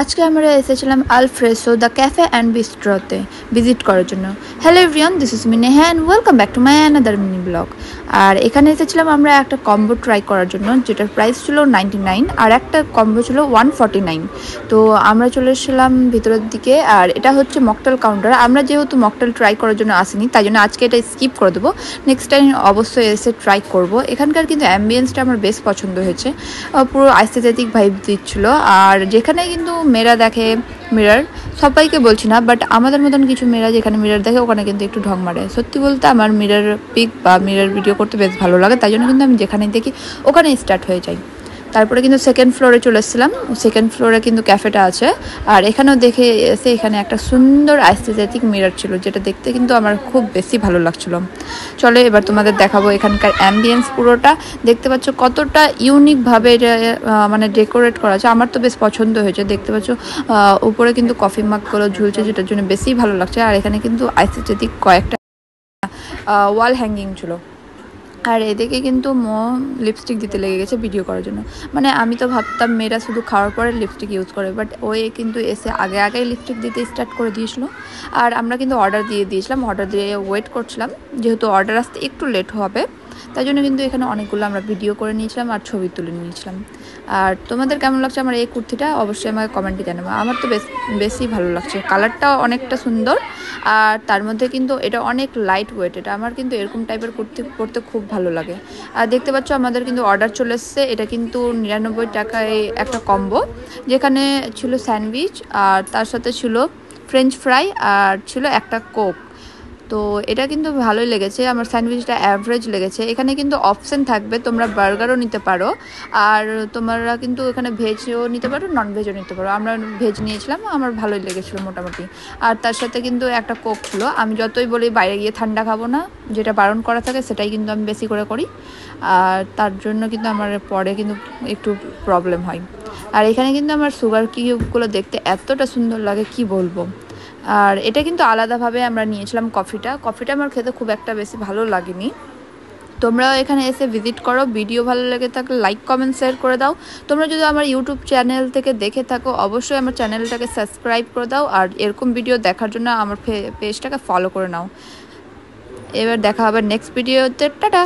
আজকে আমরা এসেছিলাম আলফ্রেসো দ্য ক্যাফে অ্যান্ড বিস্ট্রোতে ভিজিট করার জন্য। Hello everyone, this is me Neha and welcome back to my another mini blog. আর এখানে এসেছিলাম আমরা একটা কম্বো ট্রাই করার জন্য, যেটার প্রাইস ছিল 99 আর একটা কম্বো ছিল 149। তো আমরা চলে এসেছিলাম ভিতরের দিকে, আর এটা হচ্ছে মকটেল কাউন্টার। আমরা যেহেতু মকটেল ট্রাই করার জন্য আসিনি, তাই জন্য আজকে এটা স্কিপ করে দেবো। নেক্সট টাইম অবশ্যই এসে ট্রাই করব। এখানকার কিন্তু অ্যাম্বিয়েন্সটা আমার বেশ পছন্দ হয়েছে, পুরো আইস্থেটিক ভাইব দিচ্ছিল। আর যেখানে কিন্তু মেয়েরা দেখে মিরর, সবাইকে বলছি না, বাট আমাদের মতন কিছু মেয়েরা যেখানে মিরর দেখে ওখানে কিন্তু একটু ঢং মারে। সত্যি বলতে আমার মিরর পিক বা মিরর ভিডিও করতে বেশ ভালো লাগে, তাই জন্য কিন্তু আমি যেখানে দেখি ওখানে স্টার্ট হয়ে যাই। তারপরে কিন্তু সেকেন্ড ফ্লোরে চলে এসেছিলাম। সেকেন্ড ফ্লোরে কিন্তু ক্যাফেটা আছে, আর এখানেও দেখে এসে এখানে একটা সুন্দর আইস্থেটিক মিরর ছিল, যেটা দেখতে কিন্তু আমার খুব বেশি ভালো লাগছিল। চলো এবার তোমাদের দেখাবো এখানকার অ্যাম্বিয়েন্স। পুরোটা দেখতে পাচ্ছ কতটা ইউনিকভাবে এটা মানে ডেকোরেট করা আছে। আমার তো বেশ পছন্দ হয়েছে। দেখতে পাচ্ছ উপরে কিন্তু কফি মাগগুলো ঝুলছে, যেটার জন্য বেশি ভালো লাগছে। আর এখানে কিন্তু আইস্থেটিক কয়েকটা ওয়াল হ্যাঙ্গিং ছিল। আর এদিকে কিন্তু লিপস্টিক দিতে লেগে গেছে ভিডিও করার জন্য। মানে আমি তো ভাবতাম মেয়েরা শুধু খাওয়ার পরে লিপস্টিক ইউজ করে, বাট ওই কিন্তু এসে আগেই লিপস্টিক দিতে স্টার্ট করে দিয়েছিল। আর আমরা কিন্তু অর্ডার দিয়ে দিয়েছিলাম, অর্ডার দিয়ে ওয়েট করছিলাম, যেহেতু অর্ডার আসতে একটু লেট হবে, তাই জন্য কিন্তু এখানে অনেকগুলো আমরা ভিডিও করে নিয়েছিলাম আর ছবি তুলে নিয়েছিলাম। আর তোমাদের কেমন লাগছে আমার এই কুর্তিটা অবশ্যই আমাকে কমেন্টে জানাবো। আমার তো বেশি ভালো লাগছে, কালারটাও অনেকটা সুন্দর, আর তার মধ্যে কিন্তু এটা অনেক লাইট ওয়েট। এটা আমার কিন্তু এরকম টাইপের কুর্তি পরতে খুব ভালো লাগে। আর দেখতে পাচ্ছ আমাদের কিন্তু অর্ডার চলে এসছে। এটা কিন্তু 99 টাকায় একটা কম্বো, যেখানে ছিল স্যান্ডউইচ, আর তার সাথে ছিল ফ্রেঞ্চ ফ্রাই, আর ছিল একটা কোক। তো এটা কিন্তু ভালোই লেগেছে, আমার স্যান্ডউইচটা অ্যাভারেজ লেগেছে। এখানে কিন্তু অপশান থাকবে, তোমরা বার্গারও নিতে পারো, আর তোমরা কিন্তু এখানে ভেজও নিতে পারো, নন ভেজও নিতে পারো। আমরা ভেজ নিয়েছিলাম, আমার ভালোই লেগেছিলো মোটামুটি। আর তার সাথে কিন্তু একটা কোক ছিল। আমি যতই বলি বাইরে গিয়ে ঠান্ডা খাবো না, যেটা বারণ করা থাকে সেটাই কিন্তু আমি বেশি করে করি, আর তার জন্য কিন্তু আমার পরে কিন্তু একটু প্রবলেম হয়। আর এখানে কিন্তু আমার সুগার কিউবগুলো দেখতে এতটা সুন্দর লাগে কি বলবো। আর এটা কিন্তু আলাদাভাবে আমরা নিয়েছিলাম কফিটা আমার খেতে খুব একটা বেশি ভালো লাগেনি। তোমরাও এখানে এসে ভিজিট করো। ভিডিও ভালো লেগে থাকলে লাইক কমেন্ট শেয়ার করে দাও। তোমরা যদি আমার ইউটিউব চ্যানেল থেকে দেখে থাকো অবশ্যই আমার চ্যানেলটাকে সাবস্ক্রাইব করে দাও, আর এরকম ভিডিও দেখার জন্য আমার পেজটাকে ফলো করে নাও। এবার দেখা হবে নেক্সট ভিডিওতে। টাটা।